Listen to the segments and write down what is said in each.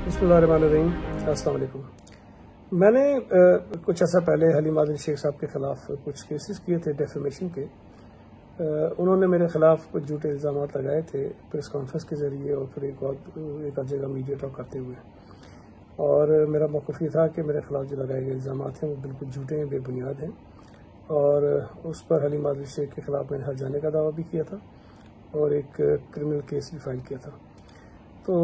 बिस्मिल्लाहिर्रहमानिर्रहीम। अस्सलाम वालेकुम। मैंने कुछ अर्सा पहले हलीम आदिल शेख साहब के खिलाफ कुछ केसेस किए थे डेफेमेशन के। उन्होंने मेरे खिलाफ कुछ झूठे इल्ज़ाम लगाए थे प्रेस कॉन्फ्रेंस के ज़रिए और फिर एक और जगह मीडिया टॉक करते हुए, और मेरा मौक़िफ़ ये था कि मेरे खिलाफ जो लगाए गए इल्ज़ाम हैं वो बिल्कुल झूठे हैं, बेबुनियाद हैं, और उस पर हलीम आदिल शेख के खिलाफ मैंने हर जाने का दावा भी किया था और एक क्रिमिनल केस भी फाइल किया था। तो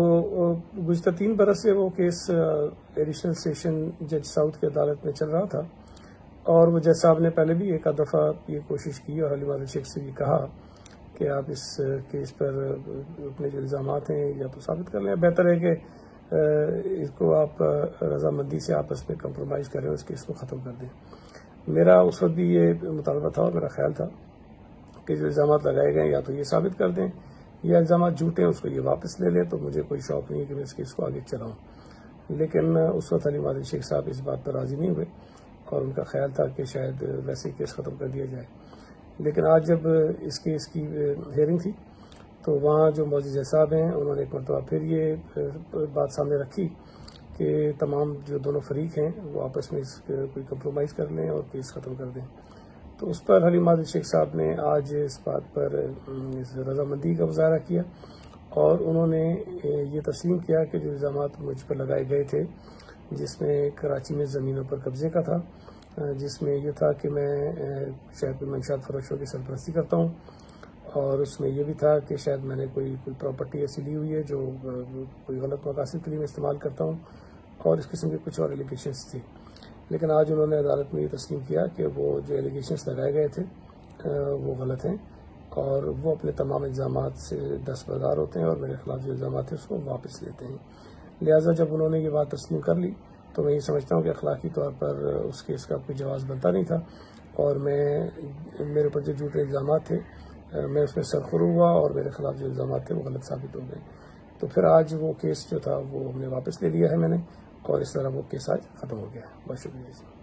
गुज़िश्ता 3 बरस से वो केस एडिशनल सेशन जज साउथ की अदालत में चल रहा था, और वो जज साहब ने पहले भी एक दफ़ा ये कोशिश की और हलीम आदिल शेख से भी कहा कि आप इस केस पर अपने जो इल्ज़ाम हैं या तो साबित कर लें, बेहतर है कि इसको आप रजामंदी से आपस में कंप्रोमाइज़ करें और इस केस को ख़त्म कर दें। मेरा उस वक्त भी ये मुतालबा था और मेरा ख्याल था कि जो इल्ज़ाम लगाए गए या तो ये साबित कर दें या इल्ज़ाम झूठे हैं उसको ये वापस ले लें, तो मुझे कोई शौक़ नहीं है कि मैं इस केस को आगे चलाऊँ। लेकिन उस वक्त हलीम आदिल शेख साहब इस बात पर राज़ी नहीं हुए और उनका ख्याल था कि शायद वैसे ही केस ख़त्म कर दिया जाए। लेकिन आज जब इस केस की हियरिंग थी तो वहाँ जो मौजूद जज साहब हैं उन्होंने एक मरतबा फिर ये बात सामने रखी कि तमाम जो दोनों फरीक हैं वो आपस में कोई कंप्रोमाइज़ कर लें और केस ख़त्म कर दें। तो उस पर हलीम आदिल शेख साहब ने आज इस बात पर रजामंदी का मुजाहरा किया और उन्होंने ये तस्लीम किया कि जो इल्ज़ाम मुझ पर लगाए गए थे, जिसमें कराची में ज़मीनों पर कब्जे का था, जिसमें यह था कि मैं शायद मंशात फरोशों की सरपरस्ती करता हूँ, और उसमें यह भी था कि शायद मैंने कोई प्रॉपर्टी ऐसी ली हुई है जो कोई गलत मकासद के लिए मैं इस्तेमाल करता हूँ, और इस किस्म के कुछ और एलिगेशंस थी। लेकिन आज उन्होंने अदालत में ये तस्लीम किया कि वो जो एलिगेशंस लगाए गए थे वो गलत हैं और वो अपने तमाम इल्ज़ाम से दस्तबरदार होते हैं और मेरे खिलाफ जो इल्ज़ाम थे उसको वापस लेते हैं। लिहाजा जब उन्होंने ये बात तस्लीम कर ली तो मैं ये समझता हूँ कि अखलाकी तौर पर उस केस का कोई जवाब बनता नहीं था, और मेरे ऊपर जो झूठे इल्ज़ाम थे मैं उसमें सरखुर हुआ और मेरे खिलाफ जो इल्ज़ाम थे वो गलत साबित हो गए। तो फिर आज वो केस जो था वो हमने वापस ले लिया है मैंने, और इस तरह वो केस आज ख़त्म हो गया। बहुत शुक्रिया जी।